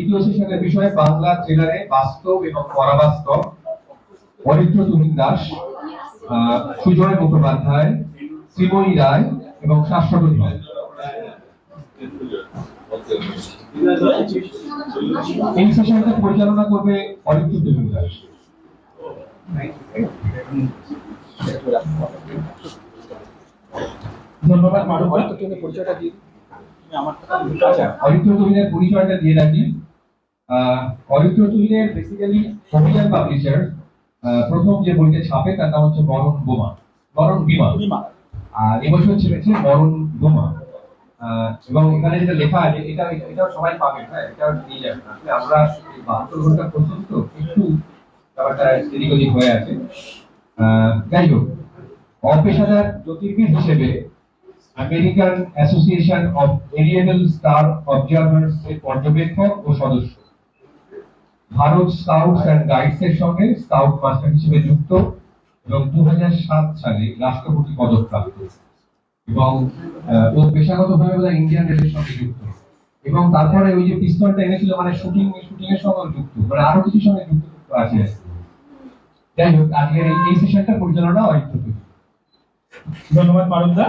দ্বিতীয় সেশনের বিষয় বাংলা থ্রিলারে বাস্তব এবং পরাবাস্তব, অরিত্র তুহিন দাস, সুজয় মুখোপাধ্যায়, শ্রীময়ী রায় এবং শাশ্বত ধর। এই সেশনটা পরিচালনা করবে অরিত্র তুহিন দাস। ধন্যবাদ মারুফ। পরিচয়টা দিয়ে অরিত্র তুহিনের পরিচয়টা দিয়ে রাখি। অরিত্র তুহিনের বেসিক্যালি অভিযান পাবলিশার প্রথম যে বইটা ছাপে তার নাম হচ্ছে মরণ বিমা। আর এবছর ছেড়েছে মরণ বোমা। এবং এখানে যেটা লেখা আছে এটাও সবাই পাবে, হ্যাঁ, এটাও নিয়ে যাবে। আসলে আমরা 72 ঘন্টা প্রস্তুত তো একটু ব্যাপারটা এদিক ওদিক হয়ে আছে। যাই হোক, অপেশাদার জ্যোতির্বিদ হিসেবে American association of variable star observers এর পর্যবেক্ষক ও সদস্য, ভারত স্কাউটস অ্যান্ড গাইডস এর সঙ্গে স্কাউট মাস্টার হিসেবে যুক্ত এবং 2007 সালে রাষ্ট্রপতি পদক প্রাপ্ত, এবং ও পেশাগতভাবে ইন্ডিয়ান রেলের সঙ্গে যুক্ত, এবং তারপরে ওই যে পিস্তলটা এনেছিল মানে শুটিং এর সঙ্গে যুক্ত, মানে আরো কিছু সঙ্গে যুক্ত আছে। যাই হোক, আজকের এই সেশনটা পরিচালনা অরিত্র তুহিন। ধন্যবাদ মারুফদা।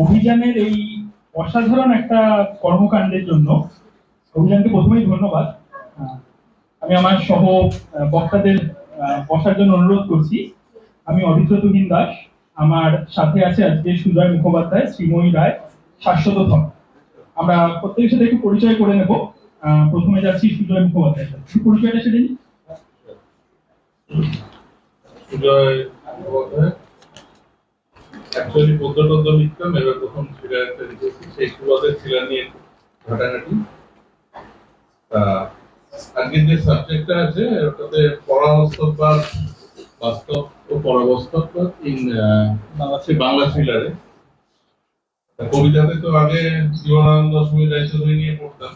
অভিযানের এই অসাধারণ একটা কর্মকাণ্ডের জন্য অভিযানকে প্রথমেই ধন্যবাদ। আমি আমার সহ বক্তাদের বসার জন্য অনুরোধ করছি। আমি অরিত্র তুহিন দাস, আমার সাথে আছে আজকে সুজয় মুখোপাধ্যায়, শ্রীময়ী রায়, শাশ্বত ধর। আমরা প্রত্যেকের সাথে একটু পরিচয় করে নেব। প্রথমে যাচ্ছি সুজয় মুখোপাধ্যায়ের সাথে। পরিচয়টা সেটা নিই। সুজয় মুখোপাধ্যায় অ্যাকচুয়ালি পদ্মটদ্ম লিখতাম, এবার প্রথম থ্রিলার একটা লিখেছি, সেই সুবাদের থ্রিলার নিয়ে ঘাটাঘাটি। আজকের যে সাবজেক্টটা আছে ওটাতে পরাবাস্তববাদ, বাস্তব ও পরাবাস্তববাদ ইন বাংলা থ্রিলারে। কবিতাতে তো আগে জীবনানন্দ, সুমিত রায়চৌধুরী নিয়ে পড়তাম,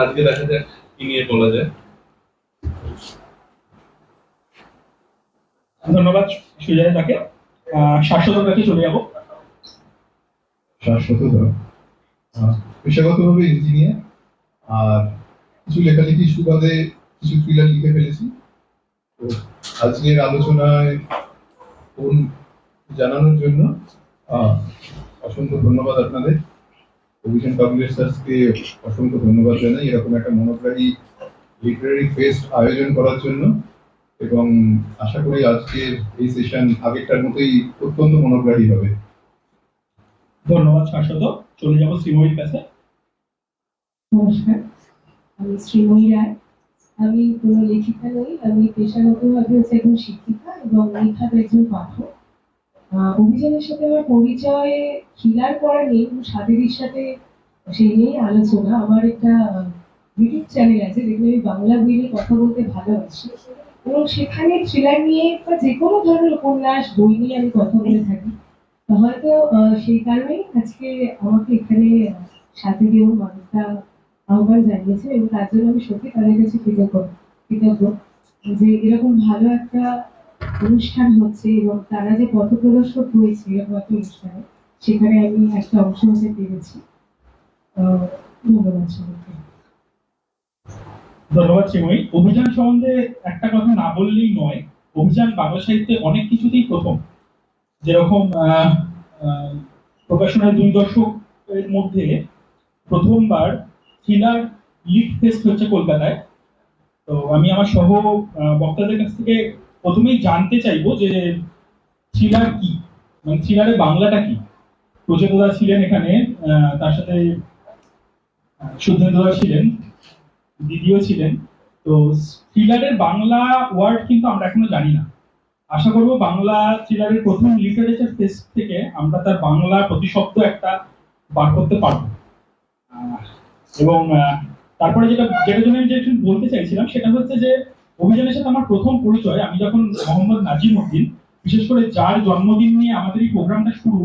আজকে দেখা যাক কি নিয়ে বলা যায়। ধন্যবাদ সুজয় তাকে। শাশ্বত কাছে চলে যাবো। শাশ্বত ধর পেশাগতভাবে ইঞ্জিনিয়ার, আর কিছু লেখালেখি সুবাদে কিছু থ্রিলার লিখে ফেলেছি। তো আজকের আলোচনায় জানানোর জন্য অসংখ্য ধন্যবাদ আপনাদের। অভিযান পাবলিশার্সকে অসংখ্য ধন্যবাদ জানাই এরকম একটা মনোগ্রাহী লিটারারি ফেস্ট আয়োজন করার জন্য, এবং আশা করি আজকের এই সেশন আগেরটার মতোই অত্যন্ত মনোগ্রাহী হবে। ধন্যবাদ শাশ্বত। চলে যাবো শ্রীময়ীর কাছে। নমস্কার, আমি শ্রীময়ী রায়। আমি কোনো লেখিকা নই, আমি পেশাগতভাবে হচ্ছে একজন শিক্ষিকা এবং লেখার একজন পাঠক। অভিযানের সাথে আমার পরিচয় থ্রিলার পড়া নেই, সাথীদের সাথে সেই নিয়েই আলোচনা। আমার একটা ইউটিউব চ্যানেল আছে যেখানে আমি বাংলা বই নিয়ে কথা বলতে ভালোবাসি, এবং সেখানে থ্রিলার নিয়ে বা যে কোনো ধরনের উপন্যাস বই নিয়ে আমি কথা বলে থাকি। হয়তো সেই কারণেই আজকে আমাকে এখানে সাথে দিয়েও মানুষটা আহ্বান জানিয়েছে, এবং তার জন্য আমি সত্যি তাদের কাছে কৃতজ্ঞ যে এরকম ভালো একটা অনুষ্ঠান হচ্ছে এবং তারা যে পথ প্রদর্শক হয়েছে এরকম একটা অনুষ্ঠানে, সেখানে আমি একটা অংশ হতে পেরেছি। ধন্যবাদ সবাইকে। ধন্যবাদ শ্রীময়ী। অভিযান সম্বন্ধে একটা কথা না বললেই নয়। অভিযান বাংলা সাহিত্যে অনেক কিছুতেই প্রথম। যেরকম প্রকাশনার 2 দশকের মধ্যে প্রথমবার থ্রিলার লিড ফেস্ট হচ্ছে কলকাতায়। তো আমি আমার সহ বক্তাদের কাছ থেকে প্রথমেই জানতে চাইবো যে থ্রিলার কি, মানে থ্রিলারের বাংলাটা কি। প্রচেতদা ছিলেন এখানে, তার সাথে শুদ্ধেন্দুদা ছিলেন, দিদিও ছিলেন। তো থ্রিলারের বাংলা ওয়ার্ড কিন্তু আমরা এখনো জানি না। আশা করবো বাংলা থ্রিলারের প্রথম লিটারেচার ফেস্ট থেকে আমরা তার বাংলা প্রতিশব্দ একটা বার করতে পারবো। এবং তারপরে যেটা জন্য আমি বলতে চাইছিলাম সেটা হচ্ছে যে অভিযানের সাথে আমার প্রথম পরিচয় আমি যখন মোহাম্মদ নাজিমউদ্দিন, বিশেষ করে যার জন্মদিন নিয়ে আমাদের এই প্রোগ্রামটা শুরু,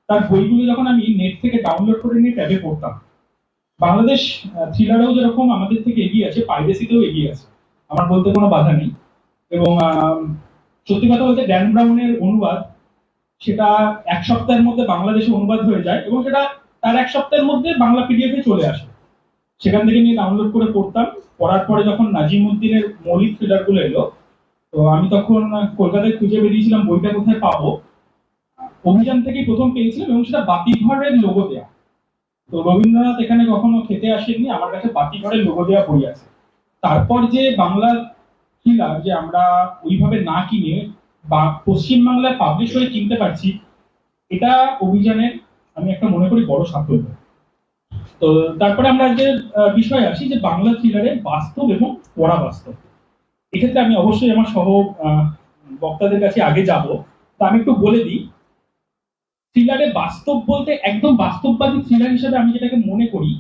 তার বইগুলো যখন আমি নেট থেকে ডাউনলোড করে নিয়ে ট্যাবে পড়তাম। বাংলাদেশ থ্রিলারেও যেরকম আমাদের থেকে এগিয়ে আছে, পাইরেসিতেও এগিয়ে আছে, আমার বলতে কোনো বাধা নেই। এবং সত্যি কথা বলতে ড্যান ব্রাউনের অনুবাদ, সেটা 1 সপ্তাহের মধ্যে বাংলাদেশে অনুবাদ হয়ে যায় এবং সেটা তার 1 সপ্তাহের মধ্যে বাংলা পিডিএফে চলে আসে। সেখান থেকে নিয়ে ডাউনলোড করে পড়তাম। পড়ার পরে যখন নাজিমউদ্দিনের মৌলিক থ্রিলারগুলো এলো, তো আমি তখন কলকাতায় খুঁজে বেরিয়েছিলাম বইটা কোথায় পাবো। অভিযান থেকেই প্রথম পেয়েছিলাম, এবং সেটা বাতিঘরের লোগো দেয়া। তো রবীন্দ্রনাথ এখানে কখনো খেতে আসেননি, আমার কাছে বাতিঘরের লোগো দেওয়া বই আছে। তারপর যে বাংলা থ্রিলার যে আমরা ওইভাবে না কিনে বা পশ্চিমবাংলায় পাবলিশ হয়ে কিনতে পারছি, এটা অভিযানের আমি একটা মনে করি বড় সাফল্য। তো তারপরে আমরা যে বিষয় আসি যে বাংলা থ্রিলারের বাস্তব এবং পরাবাস্তব। এক্ষেত্রে আমি অবশ্যই আমার সহ বক্তাদের কাছে আগে যাব। তা আমি একটু বলে দিই, থ্রিলারে বাস্তব বলতে একদম বাস্তববাদী থ্রিলার হিসেবে আমি যেটাকে মনে করি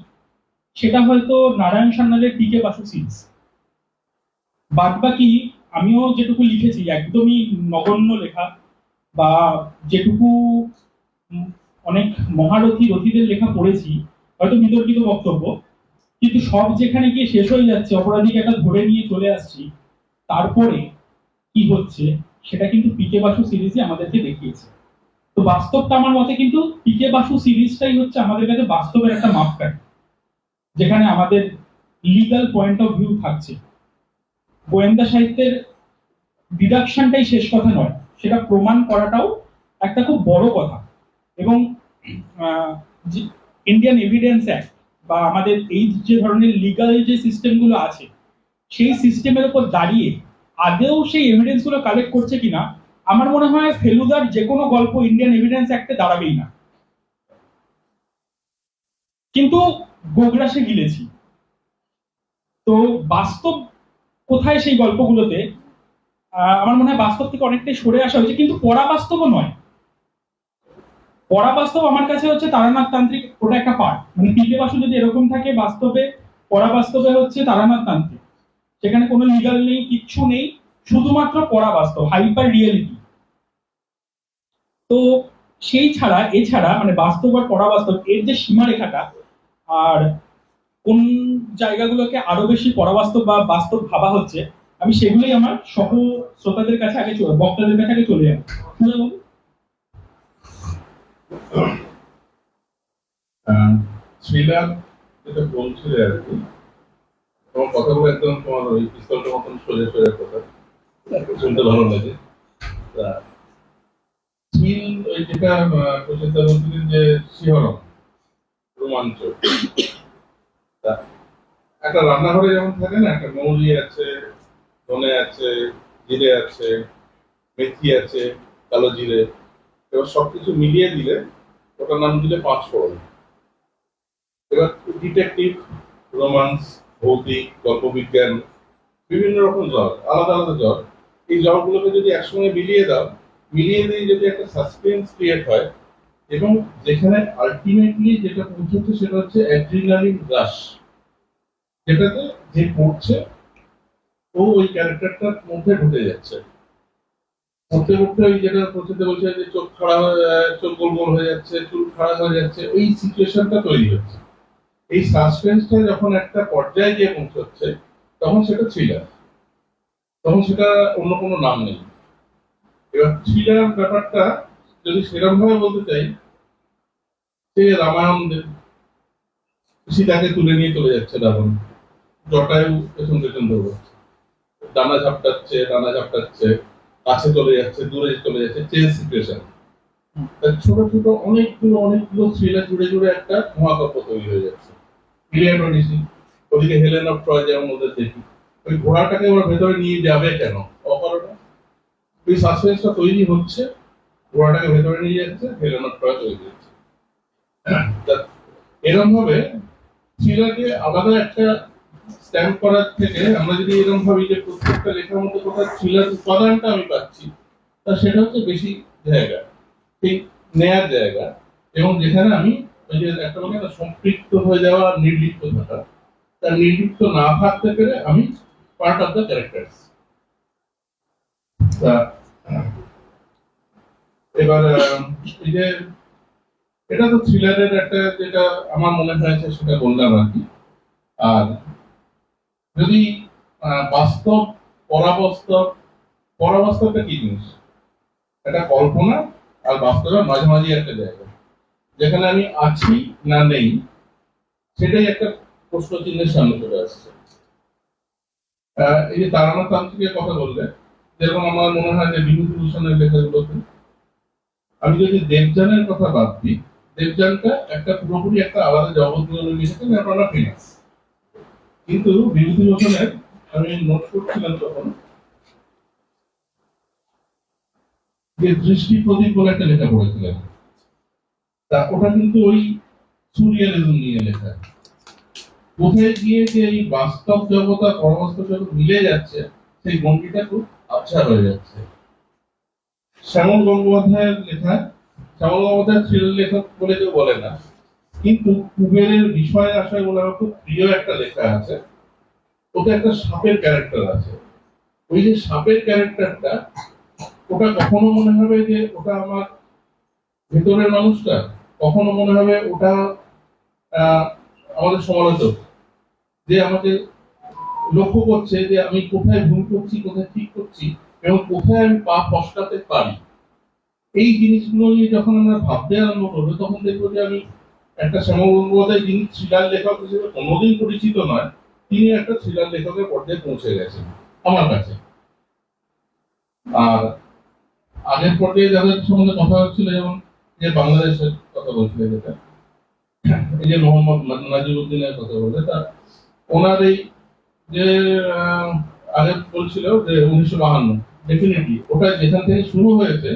সেটা হয়তো নারায়ণ সান্যালের পিকে বাসু সিরিজ। বাদ বাকি আমিও যেটুকু লিখেছি একদমই নগণ্য লেখা, বা যেটুকু অনেক মহারথী রথীদের লেখা পড়েছি, হয়তো বিতর্কিত বক্তব্য, কিন্তু সব যেখানে গিয়ে শেষ হয়ে যাচ্ছে, অপরাধীকে একটা ধরে নিয়ে চলে আসছি, তারপরে কি হচ্ছে সেটা কিন্তু পিকে বাসু সিরিজে আমাদেরকে দেখিয়েছে। তো বাস্তবটা আমার মতে কিন্তু পিকে বাসু সিরিজটাই হচ্ছে আমাদের কাছে বাস্তবের একটা মাপকাঠি, যেখানে আমাদের লিগ্যাল পয়েন্ট অফ ভিউ থাকছে। গোয়েন্দা সাহিত্যের ডিডাকশনটাই শেষ কথা নয়, সেটা প্রমাণ করাটাও একটা খুব বড় কথা। এবং ইন্ডিয়ান এভিডেন্স অ্যাক্ট বা আমাদের এই যে ধরনের লিগাল যে সিস্টেমগুলো আছে, সেই সিস্টেমের উপর দাঁড়িয়ে আদেও সেই এভিডেন্স গুলো কালেক্ট করছে কিনা, আমার মনে হয় ফেলুদার যে কোনো গল্প ইন্ডিয়ান এভিডেন্স অ্যাক্টে দাঁড়াবেই না। কিন্তু গোগ্রাসে গিলেছি। তো বাস্তব কোথায় সেই গল্পগুলোতে আমার মনে হয় বাস্তব থেকে অনেকটাই সরে আসা হয়েছে, কিন্তু পরাবাস্তবও নয়। পরাবাস্তব আমার কাছে হচ্ছে তারানাথ তান্ত্রিক, ওটা একটা পার্ট। মানে পিকে বাসু যদি এরকম থাকে, বাস্তবে পরাবাস্তবে হচ্ছে তারানাথ তান্ত্রিক, সেখানে কোনো লিগাল নেই, কিচ্ছু নেই, শুধুমাত্র পরাবাস্তব, হাইপার রিয়েলিটি। তো সেই ছাড়া এছাড়া মানে বাস্তব আর পরাবাস্তব এর যে সীমারেখাটা, আর কোন জায়গাগুলোকে আরো বেশি পরাবাস্তব বা বাস্তব ভাবা হচ্ছে, আমি সেগুলোই আমার সহ শ্রোতাদের কাছে আগে বক্তাদের কাছে আগে চলে যাবো। থ্রিলার যেটা বলছিলে আর কি, তোমার কথাগুলো একদম তোমার ওই পিস্তলটার মতন সোজা সোজা কথা, শুনতে ভালো লাগে। থ্রিল ওই যেটা প্রচেতা বলছিলেন যে শিহরণ, রোমাঞ্চ, একটা রান্নাঘরে যেমন থাকে না, একটা মৌরি আছে, ধনে আছে, জিরে আছে, মেথি আছে, কালো জিরে, এবার সবকিছু মিলিয়ে দিলে ওটার নাম দিলে পাঁচফোড়ন। এবার ডিটেকটিভ, রোমান্স, ভৌতিক, গল্পবিজ্ঞান, বিভিন্ন রকম জ্বর, আলাদা আলাদা জ্বর, এই জ্বরগুলোকে যদি একসঙ্গে মিলিয়ে দাও, মিলিয়ে দিয়ে যদি একটা সাসপেন্স ক্রিয়েট হয়, এবং যেখানে আলটিমেটলি যেটা পৌঁছচ্ছে সেটা হচ্ছে অ্যাড্রিনালিন রাশ, যেটাতে যে পড়ছে ও ওই ক্যারেক্টারটার মধ্যে ঢুকে যাচ্ছে। পড়তে পড়তে ওই যেটা পৌঁছতে বলছে যে চোখ খাড়া হয়ে, চোখ গোল গোল হয়ে যাচ্ছে, চুল খাড়া হয়ে যাচ্ছে, ওই সিচুয়েশনটা তৈরি হচ্ছে। এই সাসপেন্সটা যখন একটা পর্যায়ে গিয়ে পৌঁছচ্ছে, তখন সেটা থ্রিলার, তখন সেটা অন্য কোনো নাম নেই। এবার থ্রিলার ব্যাপারটা যদি সেরকম ভাবে বলতে চাই, সে রামায়ণ, সীতাকে তুলে নিয়ে চলে যাচ্ছে রাবণ, জটায়ু পেছন পেছন দৌড়াচ্ছে, ডানা ঝাপটাচ্ছে, কাছে চলে যাচ্ছে, দূরে চলে যাচ্ছে, চেঞ্জ সিচুয়েশন। ছোট ছোট অনেকগুলো থ্রিলার জুড়ে জুড়ে একটা মহাকাব্য তৈরি হয়ে যাচ্ছে। ইলিয়াড ওডিসি, ওদিকে হেলেন অফ ট্রয় যেমন ওদের দেখি, ওই ঘোড়াটাকে ওরা ভেতরে নিয়ে যাবে কেন, অকারণে ওই সাসপেন্সটা তৈরি হচ্ছে, ঘোড়াটাকে ভেতরে নিয়ে যাচ্ছে, হেলেন অফ ট্রয় তৈরি হচ্ছে। এরকম ভাবে থ্রিলারকে আলাদা একটা স্ট্যাম্প করার থেকে আমরা যদি এরকম ভাবি যে প্রত্যেকটা লেখার মধ্যে কোথায় থ্রিলার উপাদানটা আমি পাচ্ছি, তা সেটা হচ্ছে বেশি জায়গা, ঠিক নেয়ার জায়গা, এবং যেখানে আমি ওই যে একটা বলে না সম্পৃক্ত হয়ে যাওয়া, নির্লিপ্ত থাকা, তার নির্লিপ্ত না থাকতে পেরে আমি পার্ট অফ দ্য ক্যারেক্টার্স। এবার এই যে এটা তো থ্রিলারের একটা যেটা আমার মনে হয়েছে সেটা বললাম আর কি। আর যদি বাস্তব, পরাবাস্তবটা কি জিনিস, এটা কল্পনা আর বাস্তবের মাঝামাঝি একটা জায়গা, যেখানে আমি আছি না নেই, সেটাই একটা প্রশ্ন চিহ্নের সামনে চলে আসছে। এই যে তারানাথ তান্ত্রিকের কথা বললে, যেরকম আমার মনে হয় যে বিভূতিভূষণের লেখাগুলোতে, আমি যদি দেবযানের কথা বাদ দিই, দেবযানটা একটা পুরোপুরি একটা আলাদা জগৎ নিয়ে লিখেছেন, আপনারা ফেমাস। কিন্তু বিভূতিভূষণের আমি নোট করছিলাম তখন যে দৃষ্টি প্রদীপ বলে একটা লেখা পড়েছিলেন, তা ওটা কিন্তু ওই সুরিয়ালিজম নিয়ে লেখা। কোথায় গিয়ে যে এই বাস্তব জগৎ আর পরবাস্তব জগৎ মিলে যাচ্ছে, সেই গণ্ডিটা খুব আবছা হয়ে যাচ্ছে। শ্যামল গঙ্গোপাধ্যায়ের লেখা, শ্যামল গঙ্গোপাধ্যায় থ্রিলার লেখক বলে কেউ বলে না, কিন্তু কুবেরের বিষয় আশয় বলে আমার খুব প্রিয় একটা লেখা আছে। ওতে একটা সাপের ক্যারেক্টার আছে। ওই যে সাপের ক্যারেক্টারটা, ওটা কখনো মনে হবে যে ওটা আমার ভেতরের মানুষটা, কখনো মনে হবে ওটা আমাদের সমালোচক, যে আমাকে লক্ষ্য করছে যে আমি কোথায় ভুল করছি, কোথায় ঠিক করছি, এবং কোথায় আমি পা ফসকাতে পারি। এই জিনিসগুলো নিয়ে যখন আমরা ভাবতে আরম্ভ করবো, তখন দেখবো যে আমি একটা শ্যামল গঙ্গোপাধ্যায়, যিনি থ্রিলার লেখক হিসেবে কোনোদিন পরিচিত নয়, তিনি একটা থ্রিলার লেখকের পর্যায়ে পৌঁছে গেছেন আমার কাছে। আর আগের পর্যায়ে যাদের সম্বন্ধে কথা হচ্ছিল, যেমন যে বাংলাদেশের কথা বলছিল, যেটা এই যে মোহাম্মদ নাজিরুদ্দিনের কথা বলে, তা ওনার এই যে আগে বলছিল যে 1952, ডেফিনেটলি ওটা যেখান থেকে শুরু হয়েছে,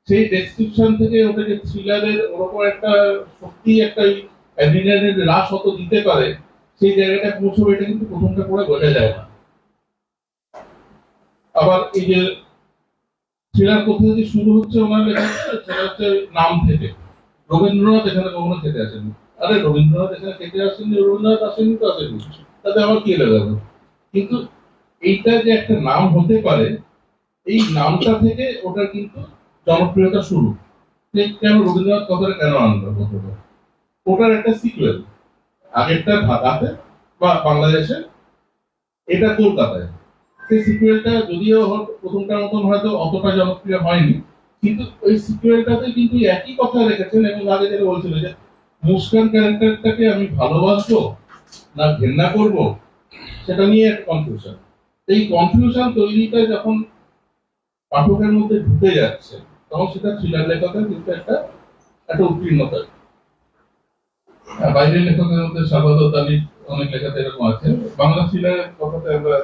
সেই ডেসক্রিপশন থেকে ওটাকে থ্রিলারের ওরকম একটা সত্যি একটা অ্যাড্রিনালিনের রাশ হত দিতে পারে, সেই জায়গাটা পৌঁছবে, এটা কিন্তু প্রথমটা পড়ে বোঝা যায় না। আবার এই যে থ্রিলার কোথা থেকে শুরু হচ্ছে ওনার লেখা, সেটা হচ্ছে নাম থেকে। রবীন্দ্রনাথ এখানে কখনো খেতে আসেনি। আরে রবীন্দ্রনাথ এখানে খেতে আসেনি, রবীন্দ্রনাথ আসেনি তো আসেনি, তাতে আমার কি লাগাবে? কিন্তু এইটা যে একটা নাম হতে পারে, এই নামটা থেকে ওটা কিন্তু জনপ্রিয়তা শুরু। কেন রবীন্দ্রনাথ কথাটা কেন আনলো কথাটা? ওটার একটা সিকুয়েল, আগেরটা ঢাকাতে বা বাংলাদেশে, এটা কলকাতায়। সেই সিকুয়েলটা যদিও প্রথমটার মতন হয়তো অতটা জনপ্রিয় হয়নি, কিন্তু ওই সিকুয়েলটাতে কিন্তু একই কথা রেখেছেন। এবং আগে যেটা বলছিল যে মুস্কান ক্যারেক্টারটাকে আমি ভালোবাসবো না ঘেন্না করব, সেটা নিয়ে একটা কনফিউশন। এই কনফিউশন তৈরিটা যখন পাঠকের মধ্যে ঢুকে যাচ্ছে, তখন সেটা থ্রিলার লেখকের কিন্তু একটা একটা উত্তীর্ণতা। বাইরের লেখকের মধ্যে সাবাদত আলীর অনেক লেখাতে এরকম আছে। বাংলা থ্রিলারের কথাতে আমরা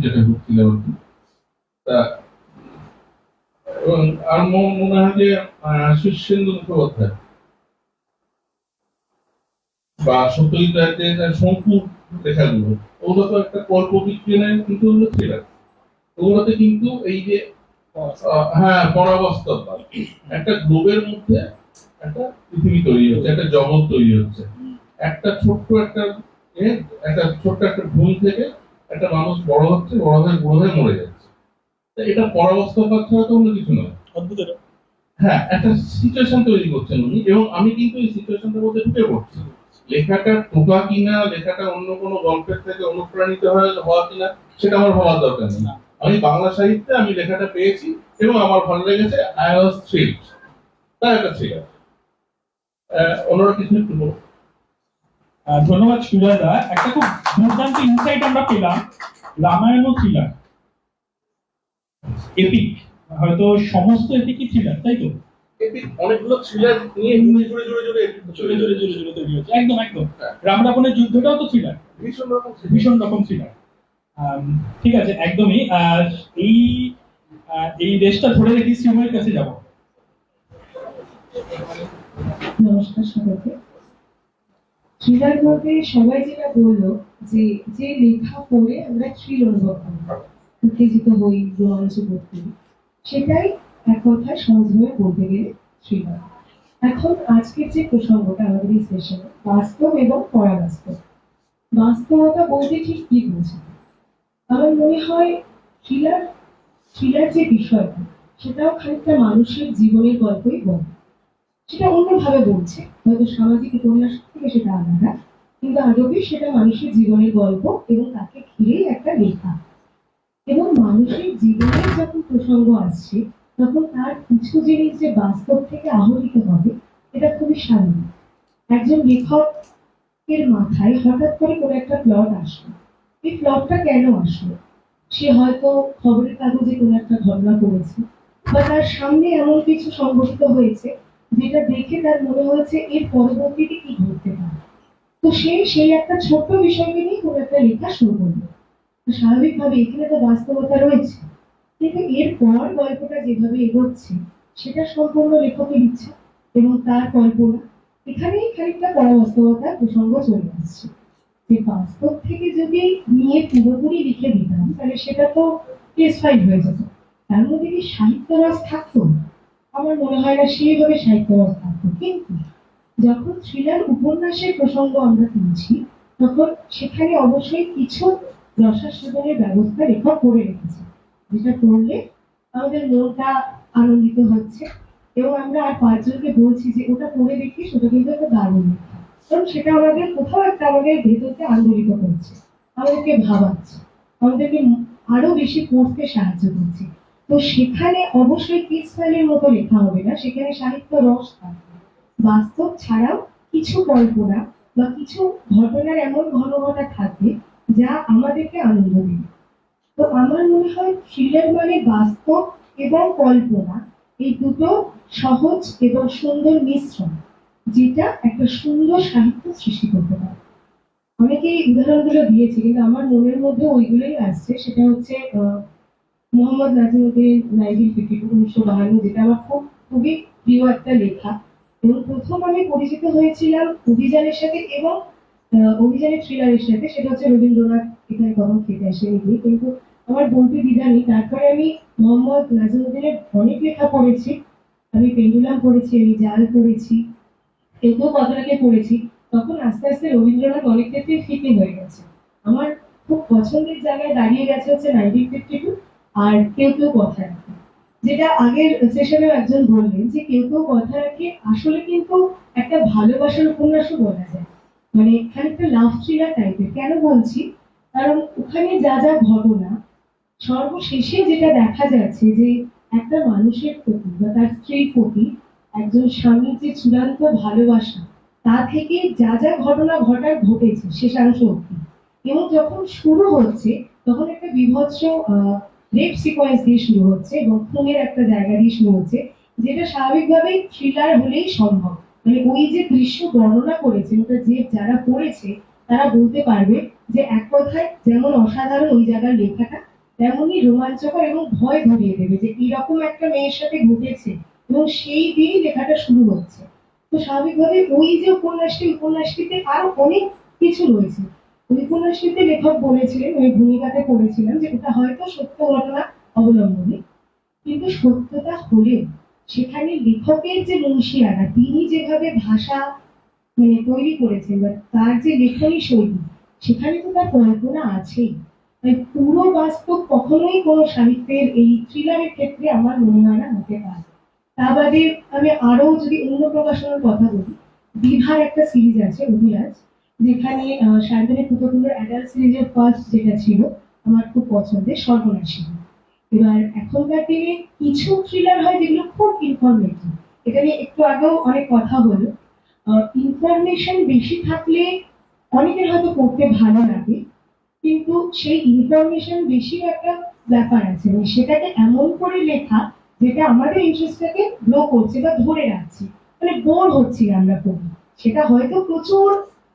যেটা ঢুকছিলাম আর কি, তা এবং আর মনে হয় যে শীর্ষেন্দু মুখোপাধ্যায় বা সত্যজিৎ রায়ের শঙ্কুর লেখাগুলো, ওগুলো তো একটা কল্প বিজ্ঞানের কিন্তু হলো থ্রিলার। ওগুলোতে কিন্তু এই যে হ্যাঁ পরাবাস্তব, একটা গ্লোবের মধ্যে একটা পৃথিবী তৈরি হচ্ছে, একটা জগৎ তৈরি হচ্ছে, একটা ছোট্ট একটা ছোট্ট একটা ভুল থেকে একটা মানুষ বড় হচ্ছে, বড় হয়ে মরে যাচ্ছে। এটা পরাবাস্তব ছাড়া তো অন্য কিছু নয়। হ্যাঁ, একটা সিচুয়েশন তৈরি করছেন উনি, এবং আমি কিন্তু এই সিচুয়েশনটার মধ্যে ঢুকে পড়ছি। লেখাটা টোকা কিনা, লেখাটা অন্য কোনো গল্পের থেকে অনুপ্রাণিত হওয়া কিনা, সেটা আমার ভাবার দরকার নেই। আমি বাংলা সাহিত্যে আমি লেখাটা পেয়েছি এবং আমার ভালো লেগেছে, আই ওয়াজ থ্রিলড। তাই একটা থ্রিলার। অন্যরা কিছু একটু বলুন। ধন্যবাদ সুজয় দা, একটা খুব দুর্দান্ত ইনসাইট আমরা পেলাম। রামায়ণ থ্রিলার, এপিক, হয়তো সমস্ত এপিকই থ্রিলার, তাই তো? অনেকগুলো থ্রিলার নিয়ে জুড়ে জুড়ে তৈরি হচ্ছে, একদম একদম। রাম রাবণের যুদ্ধটাও তো থ্রিলার, ভীষণ রকম থ্রিলার। ঠিক আছে, একদমই। এই এই দেশটা ধরে রেখে শ্রীময়ের কাছে যাব। নমস্কার সবাইকে। থ্রিলার বলতে সবাই যেটা বললো, যে যে লেখা পড়ে আমরা থ্রিল অনুভব করি, উত্তেজিত হই, রোমাঞ্চ বোধ করি, সেটাই এক কথায় সহজভাবে বলতে গেলে থ্রিলার। এখন আজকের যে প্রসঙ্গটা আমাদের এই সেশনে, বাস্তব এবং পরাবাস্তব। বাস্তবতা বলতে ঠিক কি বুঝি? আমার মনে হয় থ্রিলার থ্রিলার যে বিষয়টা, সেটাও খানিকটা মানুষের জীবনের গল্পই বলে। সেটা অন্যভাবে বলছে, হয়তো সামাজিক উপন্যাস থেকে সেটা আলাদা, কিন্তু আদবে সেটা মানুষের জীবনের গল্প এবং তাকে ঘিরেই একটা লেখা। এবং মানুষের জীবনের যখন প্রসঙ্গ আসছে, তখন তার কিছু জিনিস যে বাস্তব থেকে আহরিত হবে, এটা খুবই স্বাভাবিক। একজন লেখককে এর মাথায় হঠাৎ করে কোনো একটা প্লট আসলো। এই প্লটটা কেন আসলো? সে হয়তো খবরের কাগজে কোনো একটা ঘটনা পড়েছে, বা তার সামনে এমন কিছু সংঘটিত হয়েছে যেটা দেখে তার মনে হয়েছে এর পরবর্তীতে কি ঘটতে পারে। তো সে সেই একটা ছোট্ট বিষয়কে নিয়ে কোনো একটা লেখা শুরু করলো। তো স্বাভাবিকভাবে এখানে তো বাস্তবতা রয়েছে, কিন্তু এরপর গল্পটা যেভাবে এগোচ্ছে সেটা সম্পূর্ণ লেখকের ইচ্ছা এবং তার কল্পনা। এখানেই খানিকটা পরাবাস্তবতার প্রসঙ্গ চলে আসছে, যে বাস্তব থেকে যদি নিয়ে পুরোপুরি লিখে দিতাম তাহলে সেটা তো কেস ফাইল হয়ে যেত। তার মধ্যে কি সাহিত্য রস থাকতো? আমার মনে হয় না সেইভাবে সাহিত্য রস থাকতো। কিন্তু যখন থ্রিলার উপন্যাসের প্রসঙ্গ আমরা তুলছি, তখন সেখানে অবশ্যই কিছু রসাস্বাদনের ব্যবস্থা লেখক করে রেখেছে, যেটা করলে আমাদের মনটা আনন্দিত হচ্ছে এবং আমরা আর পাঁচজনকে বলছি যে ওটা পড়ে দেখিস, ওটা কিন্তু একটা দারুণ লেখা। কারণ সেটা আমাদের কোথাও একটা আমাদের ভেতরকে আন্দোলিত করছে, আমাদেরকে ভাবাচ্ছে, আমাদেরকে আরো বেশি পড়তে সাহায্য করছে। তো সেখানে অবশ্যই কিস ফাইলের মতো লেখা হবে না, সেখানে সাহিত্য রস থাকবে। বাস্তব ছাড়াও কিছু কল্পনা বা কিছু ঘটনার এমন ঘনঘটা থাকবে যা আমাদেরকে আনন্দ দেবে। তো আমার মনে হয় থ্রিলার মানে বাস্তব এবং কল্পনা, এই দুটো সহজ এবং সুন্দর মিশ্রণ, যেটা একটা সুন্দর সাহিত্য সৃষ্টি করতে পারে। অনেকেই উদাহরণগুলো দিয়েছে, কিন্তু আমার মনের মধ্যে ওইগুলোই আসছে। সেটা হচ্ছে মোহাম্মদ নাজিমুদ্দিন নাইজির 1952, যেটা আমার খুবই প্রিয় একটা লেখা। এবং প্রথম আমি পরিচিত হয়েছিলাম অভিযানের সাথে এবং অভিযানের থ্রিলারের সাথে, সেটা হচ্ছে রবীন্দ্রনাথ এখানে কখন খেতে আসেনি দিয়ে। কিন্তু আমার বলতে দ্বিধা নেই, তারপরে আমি মোহাম্মদ নাজিমুদ্দিনের অনেক লেখা পড়েছি। আমি পেন্ডুলাম পড়েছি, আমি জাল পড়েছি, কেউ কথাটাকে পড়েছি। তখন আস্তে আস্তে রবীন্দ্রনাথ অনেক ক্ষেত্রে ফিকে হয়ে গেছে। আমার খুব পছন্দের জায়গায় দাঁড়িয়ে গেছে হচ্ছে 1952 আর কেউ কথা রাখে। যেটা আগের সেশনে একজন বললেন যে কেউ কথা রাখে আসলে কিন্তু একটা ভালোবাসার উপন্যাসও বলা যায়, মানে খানিকটা লাভ থ্রিলার টাইপের। কেন বলছি? কারণ ওখানে যা যা ঘটনা, সর্বশেষে যেটা দেখা যাচ্ছে যে একটা মানুষের প্রতি বা তার স্ত্রীর প্রতি একজন স্বামীর যে চূড়ান্ত ভালোবাসা, তা থেকে যা যা ঘটনা ঘটার ঘটেছে শেষাংশ অব্দি। এবং যখন শুরু হচ্ছে তখন একটা বীভৎস রেপ সিকোয়েন্স দিয়ে শুরু হচ্ছে এবং খুনের একটা জায়গা দিয়ে শুরু হচ্ছে, যেটা স্বাভাবিকভাবেই থ্রিলার হলেই সম্ভব। মানে ওই যে দৃশ্য বর্ণনা করেছে ওটা যে যারা পড়েছে তারা বলতে পারবে যে এক কথায় যেমন অসাধারণ ওই জায়গার লেখাটা, তেমনই রোমাঞ্চকর এবং ভয় ধরিয়ে দেবে যে এরকম একটা মেয়ের সাথে ঘটেছে, এবং সেই দিয়েই লেখাটা শুরু হচ্ছে। তো স্বাভাবিকভাবে ওই যে উপন্যাসটিতে আরো অনেক কিছু রয়েছে। ওই উপন্যাসটিতে লেখক বলেছিলেন, ওই ভূমিকাতে পড়েছিলাম যে ওটা হয়তো সত্য ঘটনা অবলম্বনে, কিন্তু সত্যতা হলেও সেখানে লেখকের যে মুন্সিয়ানা, তিনি যেভাবে ভাষা মানে তৈরি করেছেন বা তার যে লেখনী শৈলী, সেখানে তো তার কল্পনা আছেই। তাই পুরো বাস্তব কখনোই কোনো সাহিত্যের এই থ্রিলারের ক্ষেত্রে আমার মনে হয় না হতে পারে। তা বাদে আমি আরো যদি অন্য প্রকাশনার কথা বলি, বিভার একটা সিরিজ আছে অভিলাষ, যেখানে শান্তনী পুততুল্যের অ্যাডাল্ট সিরিজের ফার্স্ট যেটা ছিল আমার খুব পছন্দের সর্বনাশী। এবার এখনকার দিনে কিছু থ্রিলার হয় যেগুলো খুব ইনফরমেটিভ, এটা নিয়ে একটু আগেও অনেক কথা হলো। ইনফরমেশন বেশি থাকলে অনেকের হয়তো পড়তে ভালো লাগে, কিন্তু সেই ইনফরমেশন বেশি একটা ব্যাপার আছে, মানে সেটাকে এমন করে লেখা যেটা আমাদের ইন্টারেস্টটাকে গ্রো করছে বা ধরে রাখছে, মানে বোর হচ্ছি আমরা পড়ি। সেটা হয়তো প্রচুর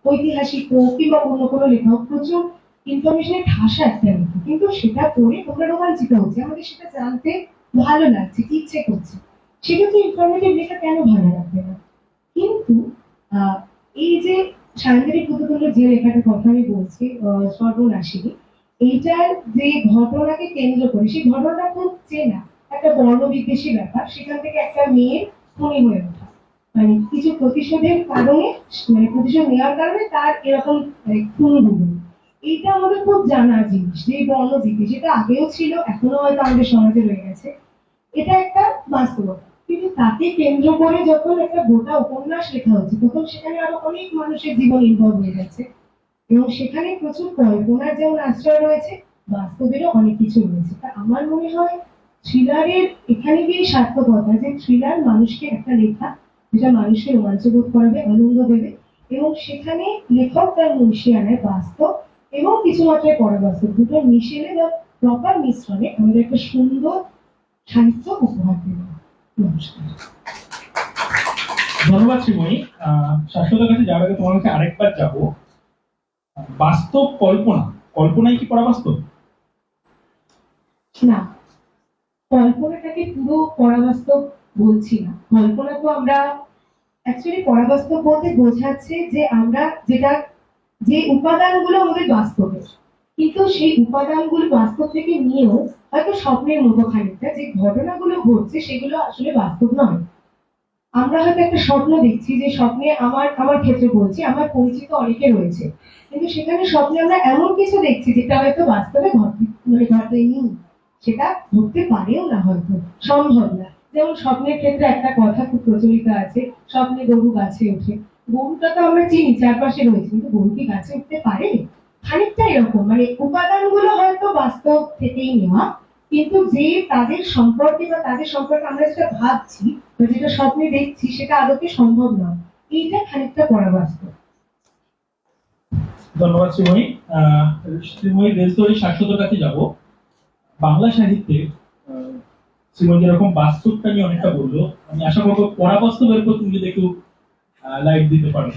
ঐতিহাসিক হোক কিংবা অন্য কোনো লেখা হোক, প্রচুর ইনফরমেশনের ঠাসা একটা লেখা, কিন্তু সেটা পড়ে তোমরা রোমাঞ্চিত হচ্ছে, আমাদের সেটা জানতে ভালো লাগছে, ইচ্ছে করছে। সেক্ষেত্রে ইনফরমেটিভ লেখা কেন ভালো লাগবে না? কিন্তু আহ, এই যে সায়ন্তনী পুততুল্যের যে লেখাটার কথা আমি বলছি, সর্বনাশিনী, এইটার যে ঘটনাকে কেন্দ্র করে, সেই ঘটনাটা খুব চেনা, একটা বর্ণ বিদ্বেষী ব্যাপার। সেখান থেকে একটা মেয়ের খুনি হয়ে ওঠা, মানে কিছু প্রতিশোধের কারণে, মানে প্রতিশোধ নেওয়ার কারণে তার এরকম খুন হলো। এইটা আমাদের খুব জানা জিনিস, যে বর্ণ বিদ্বেষ যেটা আগেও ছিল, এখনো হয়তো আমাদের সমাজে রয়ে গেছে। এটা একটা বাস্তবতা, কিন্তু তাকে কেন্দ্র করে যখন একটা গোটা উপন্যাস লেখা হচ্ছে, তখন সেখানে আরো অনেক মানুষের জীবন ইনভলভ হয়ে যাচ্ছে এবং সেখানে প্রচুর কল্পনার যেমন আশ্রয় রয়েছে, বাস্তবেরও অনেক কিছু রয়েছে। তা আমার মনে হয় থ্রিলারের এখানে গিয়ে সার্থকতা, যে থ্রিলার মানুষকে একটা লেখা যেটা মানুষকে রোমাঞ্চ বোধ করাবে, আনন্দ দেবে, এবং সেখানে লেখক তার মুন্সিয়ানায় বাস্তব এবং কিছু মাত্রায় পরাবাস্তব দুটো মিশেলে বা প্রপার মিশ্রণে আমাদের একটা সুন্দর সাহিত্য উপহার দেব। নমস্কার। ধন্যবাদ শ্রীময়ী। শাশ্বতের কাছে যাওয়ার আগে তোমার কাছে আরেকবার যাব। বাস্তব কল্পনা, কল্পনাই কি পরাবাস্তব? না, কল্পনাটাকে পুরো পরাবাস্তব বলছি না। কল্পনা তো আমরা অ্যাকচুয়ালি পরাবাস্তব বলতে বোঝাচ্ছে যে আমরা যেটা যে উপাদানগুলো আমাদের বাস্তবে, কিন্তু সেই উপাদানগুলো বাস্তব থেকে নিয়েও হয়তো স্বপ্নের মতো খানিকটা যে ঘটনাগুলো ঘটছে সেগুলো আসলে বাস্তব নয়। আমরা হয়তো একটা স্বপ্ন দেখছি, যে স্বপ্নে আমার ক্ষেত্রে বলছি, আমার পরিচিত অনেকে রয়েছে, কিন্তু সেখানে স্বপ্নে আমরা এমন কিছু দেখছি যেটা হয়তো বাস্তবে ঘটেনি, সেটা ঘটতে পারেও না, হয়তো সম্ভব না। যেমন স্বপ্নের ক্ষেত্রে একটা কথা খুব প্রচলিত আছে, স্বপ্নে গরু গাছে ওঠে। গরুটা তো আমরা চিনি, চারপাশে রয়েছে, কিন্তু গরু কি গাছে উঠতে পারে? খানিকটা এরকম, উপাদানগুলো হয়তো বাস্তব থেকেই নেওয়া, কিন্তু যে তাদের সম্পর্কে বা তাদের সম্পর্কে আমরা যেটা ভাবছি বা যেটা স্বপ্নে দেখছি সেটা আদতে সম্ভব নয়। এইটা খানিকটা পরাবাস্তব। ধন্যবাদ শ্রীময়ী। শ্রীময়ী রেজদরি শাশ্বতের কাছে যাব। বাংলা সাহিত্যে শ্রীময়ী যেরকম বাস্তবটা নিয়ে অনেকটা বললো, আমি আশা করবো পরাবাস্তবের উপর তুমি যদি একটু লাইট দিতে পারো।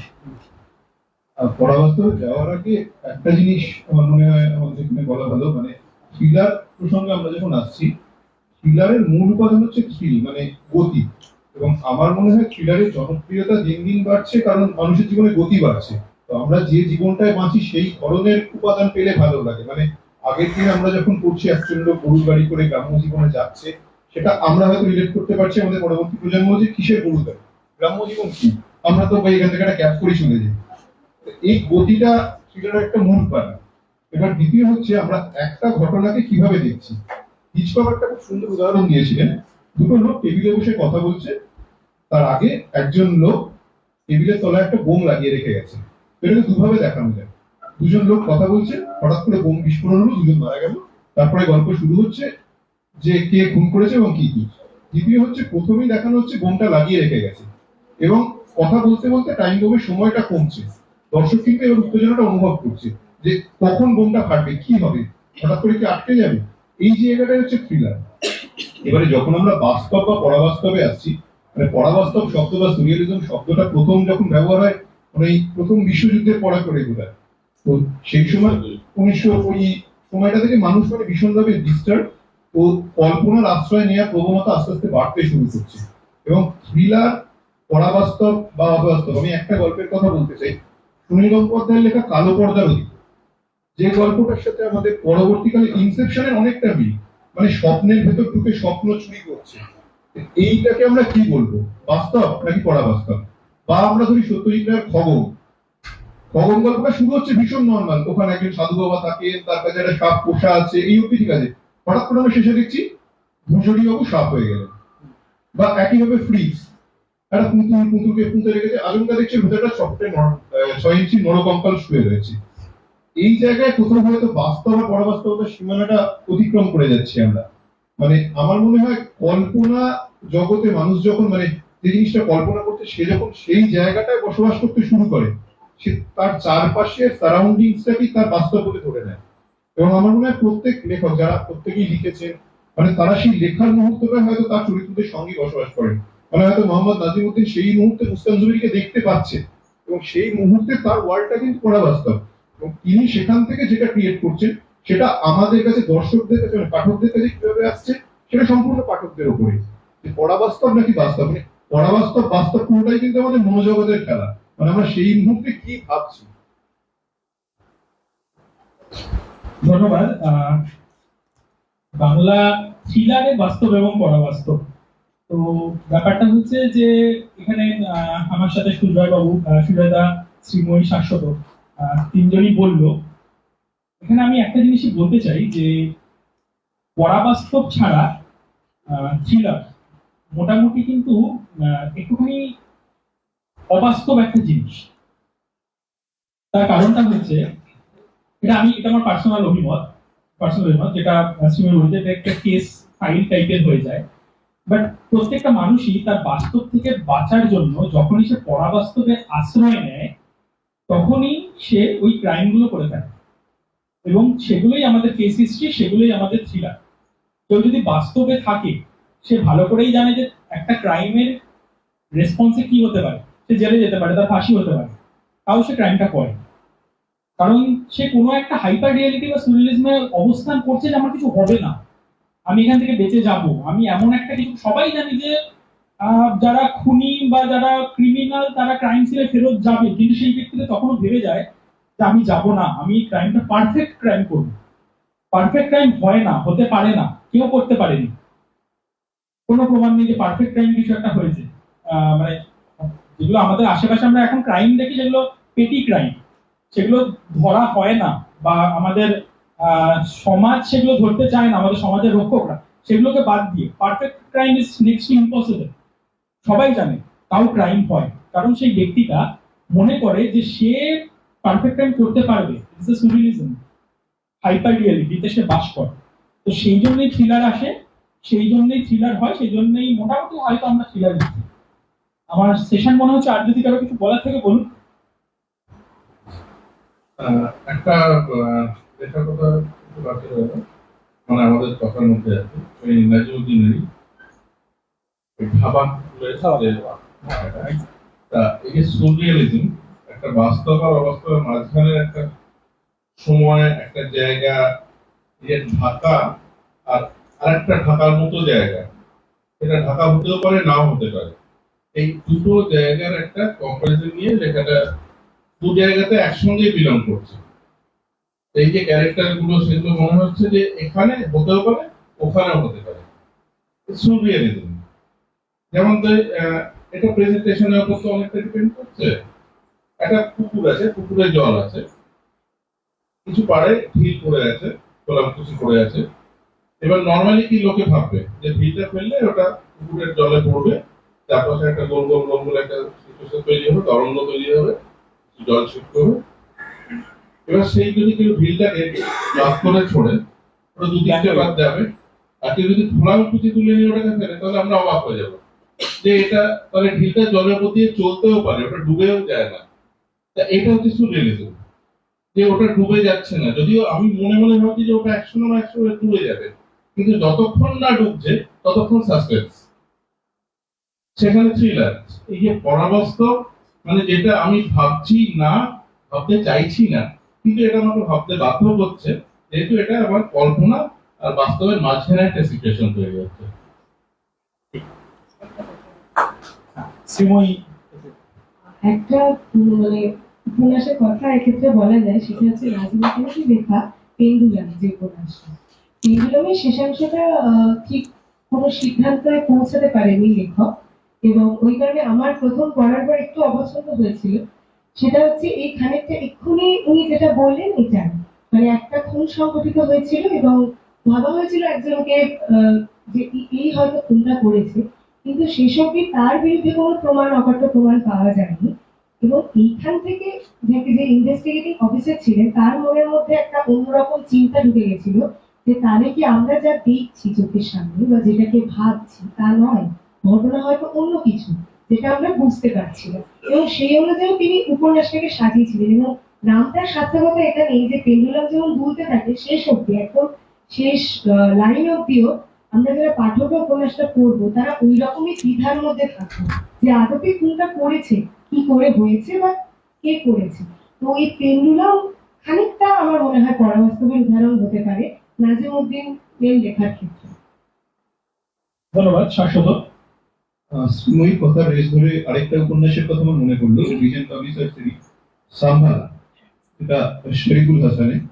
পরাবাস্তবে যাওয়ার আগে একটা জিনিস আমার মনে হয় আমাদের এখানে বলা ভালো, থ্রিলার প্রসঙ্গে আমরা যখন আসছি, থ্রিলারের মূল উপাদান হচ্ছে থ্রিল, গতি। এবং আমার মনে হয় থ্রিলারের জনপ্রিয়তা দিন দিন বাড়ছে কারণ মানুষের জীবনে গতি বাড়ছে। তো আমরা যে জীবনটায় বাঁচি সেই ধরনের উপাদান পেলে ভালো লাগে। আগের দিনে আমরা যখন পড়ছি একজন লোক গরুর গাড়ি করে গ্রাম্য জীবনে যাচ্ছে, সেটা আমরা হয়তো রিলেট করতে পারছি, আমাদের পরবর্তী প্রজন্ম যে কিসের গরু গাড়ি, গ্রাম্য জীবন কি, আমরা তো এখান থেকে একটা ক্যাব করে চলে যাই। এই গতিটা থ্রিলারের একটা মূল উপাদান। এবার দ্বিতীয় হচ্ছে আমরা একটা ঘটনাকে কিভাবে দেখছি। হিচকক একটা খুব সুন্দর উদাহরণ দিয়েছিলেন, দুটো লোক টেবিলে বসে কথা বলছে, তার আগে একজন লোক টেবিলের তলায় একটা বোম লাগিয়ে রেখে গেছে। এটাকে দুভাবে দেখানো যায়। দুজন লোক কথা বলছে, হঠাৎ করে বোম বিস্ফোরণ হলো, দুজন মারা গেল। তারপরে গল্প শুরু হচ্ছে যে কে খুন করেছে এবং কি কি। দ্বিতীয় হচ্ছে প্রথমেই দেখানো হচ্ছে বোমটা লাগিয়ে রেখে গেছে এবং কথা বলতে বলতে টাইম বোমের সময়টা কমছে। দর্শক কিন্তু এবার উত্তেজনাটা অনুভব করছে যে কখন বোমটা ফাটবে, কি হবে, হঠাৎ করে কি আটকে যাবে। এই জায়গাটাই হচ্ছে থ্রিলার। এবারে যখন আমরা বাস্তব বা পরাবাস্তবে আসছি, পরাবাস্তব শব্দ বা সুরিয়ালিজম শব্দটা প্রথম যখন ব্যবহার হয় এই প্রথম বিশ্বযুদ্ধের পরে করে বোঝায়। তো সেই সময় 1900 ওই সময়টা থেকে মানুষ ভীষণভাবে ডিস্টার্ব ও কল্পনার আশ্রয় নেওয়ার প্রবণতা আস্তে আস্তে বাড়তে শুরু করছে। এবং থ্রিলার, পরাবাস্তব বা অবাস্তব, আমি একটা গল্পের কথা বলতে চাই, সুনীল গঙ্গোপাধ্যায়ের লেখা কালো পর্দার অধিক, যে গল্পটার সাথে আমাদের পরবর্তীকালে ইনসেপশনের অনেকটা মিল, স্বপ্নের ভেতর ঢুকে স্বপ্ন চুরি করছে। এইটাকে আমরা কি বলবো, বাস্তব নাকি পরাবাস্তব? বা আমরা ধরি সত্যজিৎ রায়ের খগন। খগন গল্পটা শুরু হচ্ছে ভীষণ নর্মাল, ওখানে একজন সাধু বাবা থাকে, তার কাছে একটা সাপ পোষা আছে, এই অব্দি ঠিক আছে। হঠাৎ করে আমরা শেষে দেখছি ভূষণী বাবু সাপ হয়ে গেলেন। বা একইভাবে ফ্রিজ, একটা পুতুলকে পুঁতে রেখেছে, আচমকা দেখছে ভেতরটা 6 ইঞ্চি নরকঙ্কাল শুয়ে রয়েছে। এই জায়গায় কোথাও হয়তো বাস্তব আর পরাবাস্তবতার সীমানাটা অতিক্রম করে যাচ্ছি আমরা। আমার মনে হয় কল্পনা জগতে মানুষ যখন যে জিনিসটা কল্পনা করতে, সে যখন সেই জায়গাটায় বসবাস করতে শুরু করে, সে তার চারপাশের সারাউন্ডিংসটাকেই তার বাস্তব বলে ধরে নেয়। এবং আমার মনে হয় প্রত্যেক লেখক, যারা প্রত্যেকেই লিখেছেন, তারা সেই লেখার মুহূর্তটা হয়তো তার চরিত্রদের সঙ্গে বসবাস করেন। হয়তো মোহাম্মদ নাজিমউদ্দিন সেই মুহূর্তে মুস্তান জুবেরিকে দেখতে পাচ্ছে এবং সেই মুহূর্তে তার ওয়ার্ল্ডটা কিন্তু পরাবাস্তব, এবং তিনি সেখান থেকে যেটা ক্রিয়েট করছেন সেটা আমাদের কাছে, দর্শকদের কাছে, পাঠকদের কাছে কিভাবে আসছে সেটা সম্পূর্ণ পাঠকদের উপরে। পরাবাস্তব নাকি বাস্তব, পরাবাস্তব বাস্তব পুরোটাই কিন্তু আমাদের মনোজগতের খেলা। আমরা সেই মুহূর্তে কি ভাবছি। ধন্যবাদ। বাংলা থ্রিলারে বাস্তব এবং পরাবাস্তব, তো ব্যাপারটা হচ্ছে যে এখানে আমার সাথে সুজয় বাবু, সুজয়দা, শ্রীময়ী, শাশ্বত তিনজনই বলল। এখানে আমি একটা জিনিসই বলতে চাই যে পরাবাস্তব ছাড়া থ্রিলার মোটামুটি কিন্তু একটুখানি অবাস্তব একটা জিনিস। তার কারণটা হচ্ছে, এটা আমার পার্সোনাল অভিমত, যেটা শ্রীময়ী বলতে একটা কেস ফাইল টাইপের হয়ে যায়। বাট প্রত্যেকটা মানুষই তার বাস্তব থেকে বাঁচার জন্য যখনই সে পরাবাস্তবে আশ্রয় নেয়, তখনই সে ওই ক্রাইমগুলো করে থাকে, এবং সেগুলোই আমাদের কেস হিস্ট্রি, সেগুলোই আমাদের থ্রিলার। কেউ যদি বাস্তবে থাকে, সে ভালো করেই জানে যে একটা ক্রাইমের রেসপন্সে কি হতে পারে, সে জেলে যেতে পারে, তার ফাঁসি হতে পারে, তাও সে ক্রাইমটা করে। কারণ সে কোনো একটা হাইপার রিয়েলিটি বা সুরিয়ালিজমে অবস্থান করছে যে আমার কিছু হবে না, আমি এখান থেকে বেঁচে যাব, আমি এমন একটা কিছু। সবাই জানি যে যারা খুনি বা যারা ক্রিমিনাল তারা ক্রাইম সিনে ফেরত যাবে, কিন্তু সেই ব্যক্তিটা তখনও ভেবে যায় যে আমি যাব না, আমি ক্রাইমটা পারফেক্ট ক্রাইম করব। পারফেক্ট ক্রাইম হয় না, হতে পারে না, কেউ করতে পারেনি, কোনো প্রমাণ নেই যে পারফেক্ট ক্রাইম কিছু একটা হয়েছে। মানে যেগুলো আমাদের আশেপাশে আমরা এখন ক্রাইম দেখি, যেগুলো পেটি ক্রাইম, সেগুলো ধরা হয় না, বা আমাদের সমাজ সেগুলো ধরতে চায় না, আমাদের সমাজের রক্ষকরা। সেগুলোকে বাদ দিয়ে perfect crime is next impossible, সবাই জানে, তাও ক্রাইম হয় কারণ সেই ব্যক্তিটা মনে করে যে সে পারফেক্ট ক্রাইম করতে পারবে। ইটস এ সুরিয়ালিজম, হাইপার রিয়েলিটিতে সে বাস করে। তো সেই জন্যই থ্রিলার আসে, সেই জন্যই থ্রিলার হয়, সেই জন্যই মোটামুটি হয়তো আমরা থ্রিলার লিখি। আমার সেশন মনে হচ্ছে, আর যদি কারো কিছু বলার থেকে বলুন। একটা লেখার কথা একটু বাকি রইল, মানে আমাদের কথার মধ্যে আছে ওই নাজিমুদ্দিনেরই ধাবা তা এই যে সুরিয়ালিজম, একটা বাস্তব আর অবাস্তবের মাঝখানে একটা সময়, একটা জায়গা, যে ঢাকা আর আরেকটা ঢাকার মতো জায়গা, এটা ঢাকা হতেও পারে, নাও হতে পারে। এই দুটো জায়গার একটা কম্পারিজন নিয়ে লেখাটা দু জায়গাতে একসঙ্গে বিলং করছে। এই যে ক্যারেক্টার গুলো, সেগুলো মনে হচ্ছে যে এখানে হতেও পারে, ওখানেও হতে পারে। সুরিয়ালিজম যেমন এটা প্রেজেন্টেশনের উপর তো অনেকটা ডিপেন্ড করছে। একটা পুকুর আছে, পুকুরে জল আছে, কিছু পাড়ে ঢিল পড়ে আছে, খোলামকুচি পড়ে আছে। এবার নর্মালি কি লোকে ভাববে যে ঢিলটা ফেললে ওটা পুকুরের জলে পড়বে, চারপাশে একটা গোল গোল গোল গোল একটা সিচুয়েশন তৈরি হবে, তরঙ্গ তৈরি হবে, জল শিফট হবে। এবার সেই যদি কেউ ঢিলটাকে বাদ করে ছোড়ে, ওটা দু তিনটে বাদ যাবে, আর কেউ যদি খোলামকুচি তুলে নিয়ে ওটাকে ফেলে, তাহলে আমরা অবাক হয়ে যাবো যে এটা তাহলে ঢিলটা জলের উপর দিয়ে চলতেও পারে, ওটা ডুবেও যায় না। তা এটা হচ্ছে সুরিয়ালিজম, যে ওটা ডুবে যাচ্ছে না, যদিও আমি মনে মনে ভাবছি যে ওটা একশো না একশো ডুবে যাবে, কিন্তু যতক্ষণ না ডুবছে ততক্ষণ সাসপেন্স, সেখানে থ্রিলার। এই যে পরাবাস্তব, মানে যেটা আমি ভাবছি না, ভাবতে চাইছি না, কিন্তু এটা আমাকে ভাবতে বাধ্য করছে, যেহেতু এটা আমার কল্পনা আর বাস্তবের মাঝখানে একটা সিচুয়েশন তৈরি হচ্ছে। শ্রীময়ী, একটা মানে উপন্যাসের কথা এক্ষেত্রে বলা যায়, সেটা হচ্ছে নাজিমুদ্দিনের লেখা পেন্ডুলাম যে উপন্যাসটা। পেন্ডুলামের শেষাংশটা ঠিক কোনো সিদ্ধান্তে পৌঁছাতে পারেনি লেখক, এবং ওই কারণে আমার প্রথম পড়ার পর একটু অপছন্দ হয়েছিল। সেটা হচ্ছে এই খানিকটা এক্ষুনি উনি যেটা বললেন, এটা মানে একটা খুন সংঘটিত হয়েছিল এবং ভাবা হয়েছিল একজনকে যে এই হয়তো খুনটা করেছে, কিন্তু সেসবই তার বিরুদ্ধে কোনো প্রমাণ, অকাট্য প্রমাণ পাওয়া যায়নি। এবং এইখান থেকে যে ইনভেস্টিগেটিং অফিসার ছিলেন, তার মনের মধ্যে একটা অন্যরকম চিন্তা ঢুকে গেছিল যে তাহলে কি আমরা যা দেখছি চোখের সামনে বা যেটাকে ভাবছি তা নয়, ঘটনা হয়তো অন্য কিছু, যেটা আমরা বুঝতে পারছি না। এবং সেই অনুযায়ী তিনি উপন্যাসটাকে সাজিয়েছিলেন। এবং নামটার সার্থকতা এটা নেই যে পেন্ডুলাম যেমন দুলতে থাকে শেষ অব্দি, একদম শেষ লাইন অব্দিও আমরা যারা পাঠক উপন্যাসটা পড়বো তারা ওই রকমই দ্বিধার মধ্যে থাকবো যে আদতে কোনটা করেছে, কি করে হয়েছে বা কে করেছে। তো এই পেন্ডুলাম খানিকটা আমার মনে হয় পরাবাস্তবের উদাহরণ হতে পারে নাজিমুদ্দিন এর লেখার ক্ষেত্রে। ধন্যবাদ। শাশ্বত। শ্রীময়ী কথা রেস ধরে আরেকটা উপন্যাসের কথা আমার মনে পড়লো, রিজেন্ট পাবলিশার সিরিজ সাম্ভালা, এটা শরীফুল হাসানের।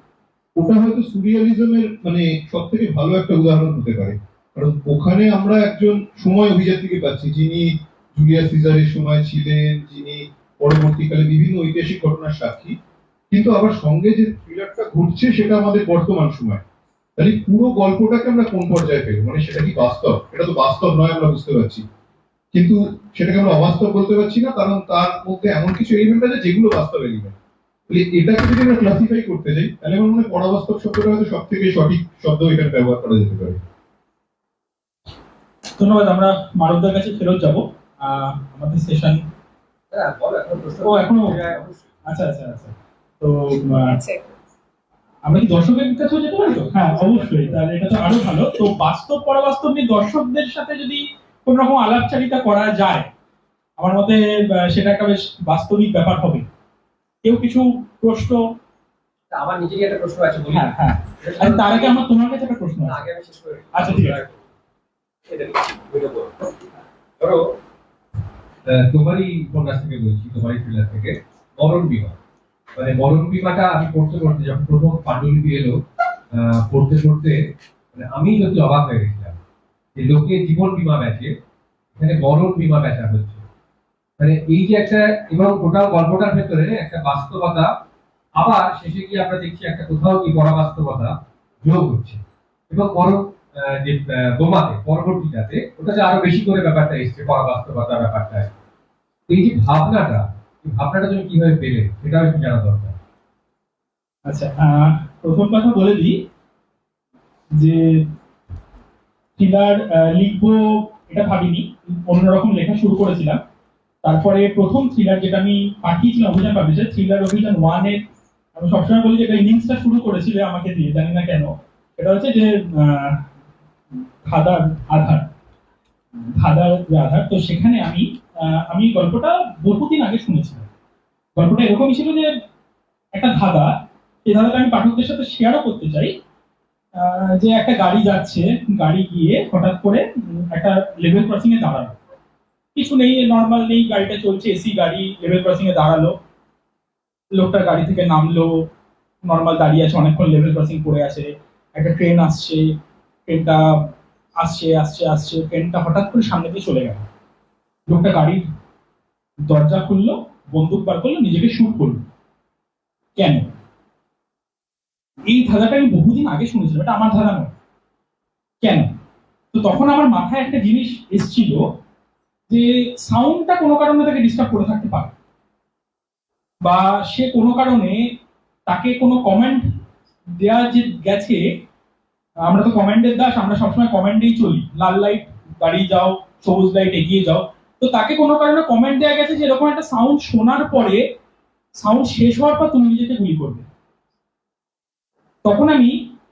ওটা হয়তো সুরিয়ালিজমের মানে সব থেকে ভালো একটা উদাহরণ হতে পারে, কারণ ওখানে আমরা একজন সময় অভিযাত্রীকে পাচ্ছি যিনি জুলিয়াস সিজারের সময় ছিলেন, যিনি পরবর্তীকালে বিভিন্ন ঐতিহাসিক ঘটনার সাক্ষী, কিন্তু আবার সঙ্গে যে থ্রিলারটা ঘটছে সেটা আমাদের বর্তমান সময়। তাহলে পুরো গল্পটাকে আমরা কোন পর্যায়ে পেল, মানে সেটা কি বাস্তব? এটা তো বাস্তব নয় আমরা বুঝতে পারছি, কিন্তু সেটাকে আমরা অবাস্তব বলতে পারছি না, কারণ তার মধ্যে এমন কিছু এলিমেন্ট আছে যেগুলো বাস্তব এলিমেন্ট। এটাকে যদি আমরা ক্লাসিফাই করতে যাই, তাহলে আমার মনে হয় পরাবাস্তব শব্দটা হয়তো সব থেকে সঠিক শব্দ এখানে ব্যবহার করা যেতে পারে। ধন্যবাদ। আমরা মানবদার কাছে ফেরত যাব। আমাদের সেশন ও এখনো আচ্ছা আচ্ছা আচ্ছা। তো আমরা কি দর্শকের কাছেও যেতে পারি? তো হ্যাঁ, অবশ্যই, তাহলে এটা তো আরো ভালো। তো বাস্তব পরাবাস্তব নিয়ে দর্শকদের সাথে যদি কোন রকম আলাপচারিতা করা যায়, আমার মতে সেটা একটা বেশ বাস্তবিক ব্যাপার হবে। কেউ কিছু প্রশ্ন? আমার নিজেরই একটা প্রশ্ন আছে, বলি। হ্যাঁ হ্যাঁ, আর তার আগে আমার তোমার কাছে একটা প্রশ্ন আছে। আগে আমি শেষ করি। আচ্ছা, ঠিক আছে। ধরো তোমারই উপন্যাস থেকে বলছি, তোমারই থ্রিলার থেকে, মরণ বিমা। মানে মরণ বিমাটা আমি পড়তে পড়তে, যখন প্রথম পাণ্ডুলিপি এলো, পড়তে পড়তে মানে আমি সত্যি অবাক হয়ে গেছিলাম যে লোকে জীবন বিমা বেচে, এখানে মরণ বিমা বেচা হচ্ছে। মানে এই যে একটা, এবং টোটাল গল্পটার ভেতরে একটা বাস্তবতা, আবার শেষে গিয়ে আমরা দেখছি একটা কোথাও কি পরাবাস্তবতা যোগ হচ্ছে। এবং বরং যে বোমাতে পরবর্তীটাতে ওটাতে আরো বেশি করে ব্যাপারটা এসছে, পরাবাস্তবতা ব্যাপারটা। এই যে ভাবনাটা, এই ভাবনাটা তুমি কিভাবে পেলে সেটাও একটু জানা দরকার। আচ্ছা, প্রথম কথা বলে দিই যে থ্রিলার লিখবো এটা ভাবিনি, অন্যরকম লেখা শুরু করেছিলাম। তারপরে প্রথম থ্রিলার যেটা আমি পাঠিয়েছিলাম অভিযান পাবলিশার, থ্রিলার অভিযান 1 এর, আমি সবসময় বলি যে এটা ইনিংসটা শুরু করেছিল আমাকে দিয়ে, জানি না কেন। এটা হচ্ছে যে ধাঁধার আধার, ধাঁধার যে আধার। তো সেখানে আমি গল্পটা বহুদিন আগে শুনেছিলাম। গল্পটা এরকমই ছিল যে একটা ধাঁধা, এই ধাঁধাটা আমি পাঠকদের সাথে শেয়ারও করতে চাই। যে একটা গাড়ি যাচ্ছে, গাড়ি গিয়ে হঠাৎ করে একটা লেভেল ক্রসিং এ দাঁড়ালো, কিছু নেই, নর্মাল নেই, গাড়িটা চলছে, এসি গাড়ি, লেভেল ক্রসিং এ দাঁড়ালো, লোকটা গাড়ি থেকে নামলো, নর্মাল দাঁড়িয়ে আছে, অনেকক্ষণ লেভেল ক্রসিং পড়ে আছে। একটা ট্রেন আসছে, ট্রেনটা আসছে আসছে আসছে, ট্রেনটা হঠাৎ করে সামনে দিয়ে চলে গেল। লোকটা গাড়ির দরজা খুললো, বন্দুক বার করলো, নিজেকে শুট করলো। কেন? এই ধাঁধাটা আমি বহুদিন আগে শুনেছিলাম, এটা আমার ধাঁধা নয়। কেন? তো তখন আমার মাথায় একটা জিনিস এসেছিল যে সাউন্ডটা কোনো কারণে তাকে ডিস্টার্ব করে থাকতে পারে, বা সে কোনো কারণে, তাকে কোনো কমেন্ট দেওয়া যে গেছে, আমরা তো কমেন্টের দাস, আমরা সবসময় কমেন্টেই চলি, লাল লাইট গাড়ি যাও, সবুজ লাইট এগিয়ে যাও। তো তাকে কোনো কারণে কমেন্ট দেওয়া গেছে যে এরকম একটা সাউন্ড শোনার পরে, সাউন্ড শেষ হওয়ার পর তুমি নিজেকে গুলি করবে। তখন আমি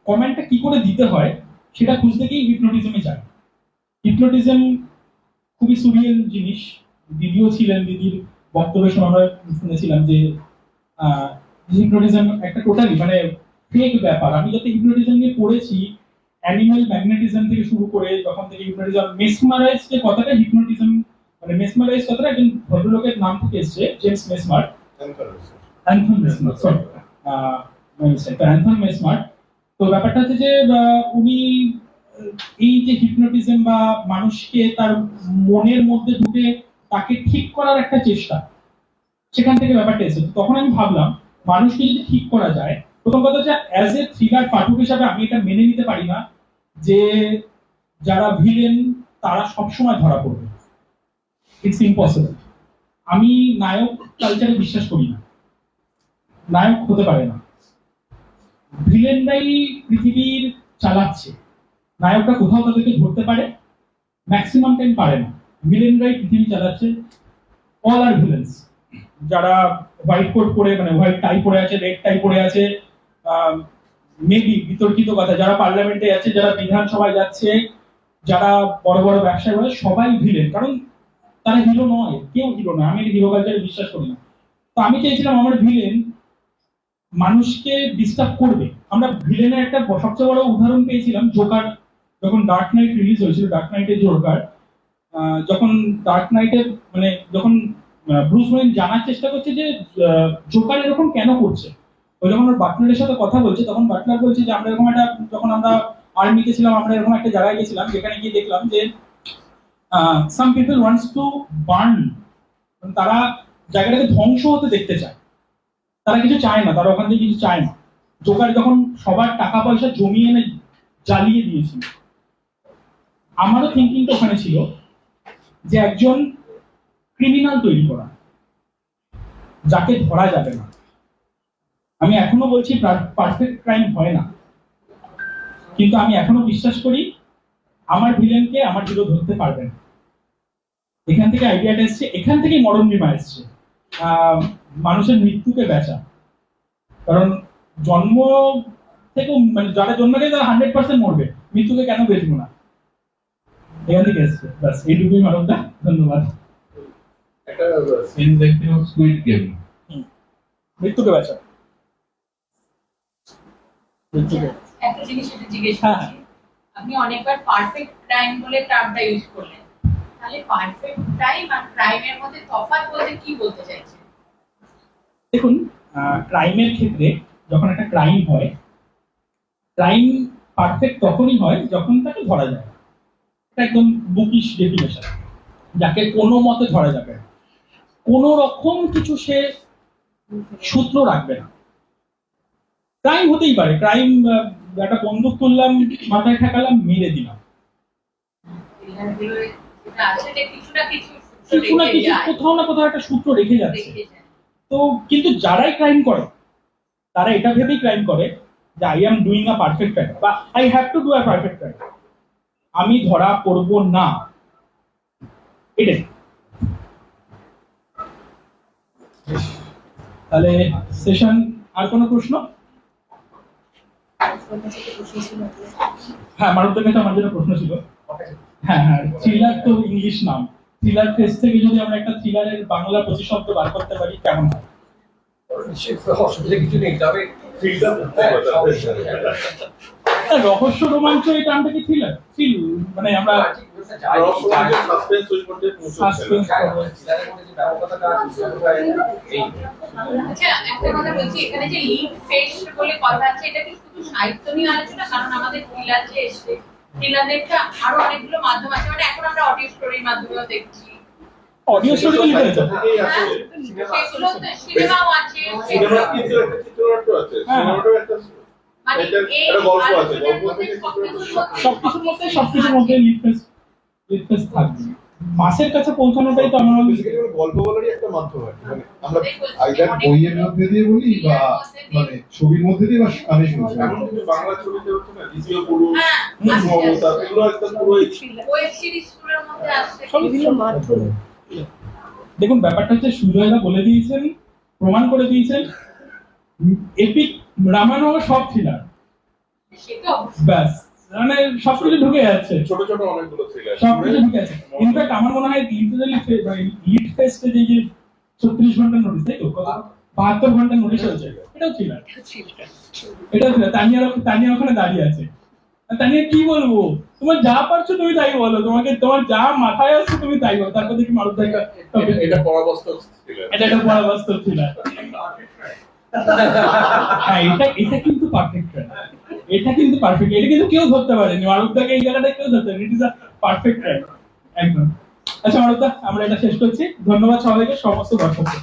কমেন্টটা কি করে দিতে হয় সেটা খুঁজতে গিয়ে হিপনোটিজমে যাই। হিপনোটিজম খুবই সুরিয়াল জিনিস। দিদিও ছিলেন, দিদির বক্তব্যের সময় আমরা শুনেছিলাম যে হিপনোটিজম একটা টোটালি মানে ফেক ব্যাপার। আমি যত হিপনোটিজম নিয়ে পড়েছি, অ্যানিমাল ম্যাগনেটিজম থেকে শুরু করে, যখন থেকে হিপনোটিজম, মেসমারাইজ যে কথাটা, হিপনোটিজম মানে মেসমারাইজ কথাটা একজন ভদ্রলোকের নাম থেকে এসেছে, জেমস মেসমার, অ্যান্থন মেসমার, সরি অ্যান্থন মেসমার। তো ব্যাপারটা হচ্ছে যে উনি এই যে হিপনোটিজম বা মানুষকে তার মনের মধ্যে ঢুকে তাকে ঠিক করার একটা চেষ্টা, সেখান থেকে ব্যাপারটা এসেছে। তখন আমি ভাবলাম মানুষকে যদি ঠিক করা যায়, প্রথম কথা হচ্ছে অ্যাজ এ থ্রিলার পাঠক হিসাবে আমি এটা মেনে নিতে পারি না যে যারা ভিলেন তারা সবসময় ধরা পড়বে। It's impossible. আমি নায়ক কালচারে বিশ্বাস করি না, নায়ক হতে পারে না। ভিলেনরাই পৃথিবীর চালাচ্ছে, নায়করা কোথাও তাদেরকে ধরতে পারে, ম্যাক্সিমাম টাইম পারে না। ভিলেনরাই পৃথিবী চালাচ্ছে। অল আর ভিলেন্স। যারা হোয়াইট কোট পরে, মানে হোয়াইট টাই পরে আছে, রেড টাই পরে আছে, মেবি বিতর্কিত কথা, যারা পার্লামেন্টে আছে, যারা বিধানসভায় যাচ্ছে, যারা বড় বড় ব্যবসা করে, সবাই ভিলেন। কারণ তারা হিরো নয়, কেউ হিরো নয়। আমি হিরো কালচারে বিশ্বাস করি না। তো আমি চাইছিলাম আমার ভিলেন মানুষকে ডিস্টার্ব করবে। আমরা ভিলেনের একটা সবচেয়ে বড় উদাহরণ পেয়েছিলাম জোকার, যখন ডার্ক নাইট রিলিজ হয়েছিল। ডার্ক নাইটের জোকার, যখন ডার্ক নাইটের মানে যখন ব্রুস ওয়েন জানার চেষ্টা করছে যে জোকার এরকম কেন করছে, ও যখন ওর বাটলারের সাথে কথা বলছে, তখন বাটলার বলছে যে আমরা এরকম একটা, যখন আমরা আর্মিতে ছিলাম, আমরা এরকম একটা জায়গায় গেছিলাম যেখানে গিয়ে দেখলাম যে some people wants to burn, তারা জায়গাটাকে ধ্বংস হতে দেখতে চায়, তারা কিছু চায় না, তারা ওখান থেকে কিছু চায় না। জোকার যখন সবার টাকা পয়সা জমিয়ে এনে জ্বালিয়ে দিয়েছিল, আমারও থিঙ্কিংটা ওখানে ছিল যে একজন ক্রিমিনাল তৈরি করা যাকে ধরা যাবে না। আমি এখনো বলছি পারফেক্ট ক্রাইম হয় না, কিন্তু আমি এখনো বিশ্বাস করি আমার ভিলেনকে আমার হিরো ধরতে পারবে না। এখান থেকে আইডিয়াটা এসছে, এখান থেকেই মরণ বিমা এসছে। মানুষের মৃত্যুকে বেচা। কারণ জন্ম থেকে মানে যারা জন্ম নেয় তারা 100% মরবে, মৃত্যুকে কেন বেচবো না? এখান থেকে এসছে, ব্যাস এইটুকুই মানবদা। ধন্যবাদ। একটা সিন দেখতে স্কুইড গেম, মৃত্যুকে বেচা, মৃত্যুকে। একটা জিনিস একটু জিজ্ঞেস হ্যাঁ, করছি, আপনি অনেকবার পারফেক্ট ক্রাইম বলে টার্মটা ইউজ করলেন, তাহলে পারফেক্ট ক্রাইম আর ক্রাইমের মধ্যে তফাৎ বলতে কি বলতে চাইছেন? দেখুন, ক্রাইমের ক্ষেত্রে যখন একটা ক্রাইম হয়, ক্রাইম পারফেক্ট তখনই হয় যখন তাকে ধরা যায়। এটা একদম বুকিশ ডেফিনেশন, যাকে কোনো মতে ধরা যাবে না, কোনো রকম কিছু সে সূত্র রাখবে না। ক্রাইম হতেই পারে, ক্রাইম একটা বন্দুক তুললাম, মাথায় ঠেকালাম, মেরে দিলাম, থ্রিলারগুলোয় যেটা আছে যে কিছু না কিছু কিছু না কিছু কোথাও না কোথাও একটা সূত্র রেখে যাচ্ছে। তো কিন্তু যারাই ক্রাইম করে তারা এটা ভেবেই ক্রাইম করে যে I am doing a perfect crime বা I have to do a perfect crime, আমি ধরা পড়ব না, এটাই। তাহলে সেশন, আর কোনো প্রশ্ন? হ্যাঁ, মানবদের কাছে আমার যেটা প্রশ্ন ছিল, হ্যাঁ হ্যাঁ, থ্রিলার তো ইংলিশ নাম, থ্রিলার ফেস্ট থেকে যদি আমরা একটা থ্রিলারের বাংলা প্রতিশব্দ বার করতে পারি কেমন হয়? অসুবিধা কিছু নেই, তবে রহস্য রোমাঞ্চ এই টার্মটা কি থ্রিলার? মানে আমরা সাসপেন্স ওই পর্যায়ে সাসপেন্স আচ্ছা, একটা কথা বলছি, এখানে যে লিড ফেস বলে কথা আছে, এটা কি শুধু সাহিত্য নিয়ে আলোচনা? কারণ আমাদের থ্রিলার যে এসছে, থ্রিলারটা আরো অনেকগুলো মাধ্যম আছে, মানে এখন আমরা অডিও স্টোরির মাধ্যমেও দেখছি, অডিও স্টোরি লিটারেচার। সেগুলো সিনেমাও আছে, সিনেমা কিন্তু একটা চিত্রনাট্য আছে, সিনেমাটাও একটা মানে এই একটা গল্প আছে, আলোচনার গল্প মধ্যে থেকে সবকিছুর মধ্যে লিড ফেস থাকবে। মাসের কাছে পৌঁছানোটাই তো আমার বেসিক্যালি গল্প বলারই একটা মাধ্যম আর কি। মানে আমরা আইদার বইয়ের মধ্যে দিয়ে বলি বা মানে ছবির মধ্যে দিয়ে বা গানে শুনছি। এখন কিন্তু বাংলা ছবিতে হচ্ছে না, দ্বিতীয় পুরুষ, হ্যাঁ, মমতা, এগুলো একদম পুরো ওয়েব সিরিজগুলোর মধ্যে আসছে। বিভিন্ন মাধ্যম। দেখুন, ব্যাপারটা হচ্ছে সুজয়দা বলে দিয়েছেন, প্রমাণ করে দিয়েছেন, এপিক রামায়ণ সব থ্রিলার, সেটা ব্যাস, মানে সবকিছু ঢুকে যাচ্ছে, ছোট ছোট অনেকগুলো থ্রিলার। সবকিছু ঢুকে যাচ্ছে। ইনফ্যাক্ট আমার মনে হয় লিড ফেস্টে যে 36 ঘন্টা নোটিস, তাই তো 72 ঘন্টা নোটিস হয়েছে, এটাও থ্রিলার, এটাও থ্রিলার। তানিয়া ওখানে দাঁড়িয়ে আছে, তানিয়া কি বলবো, তোমার যা পারছো তুমি তাই বলো, তোমার যা মাথায় আসছে তুমি তাই বলো, তারপর দেখি মারুফ ভাই এটা পরাবাস্তব থ্রিলার। এটা একটা পরাবাস্তব থ্রিলার। হ্যাঁ, এটা কিন্তু পারফেক্ট, এটা কিন্তু পারফেক্ট, এটা কিন্তু কেউ ধরতে পারেনি, মারুফদাকে এই জায়গাটা কেউ ধরতে পারেনি, ইট ইজ আ পারফেক্ট একদম। আচ্ছা মারুফদা, আমরা এটা শেষ করছি। ধন্যবাদ সবাইকে, সমস্ত দর্শককে।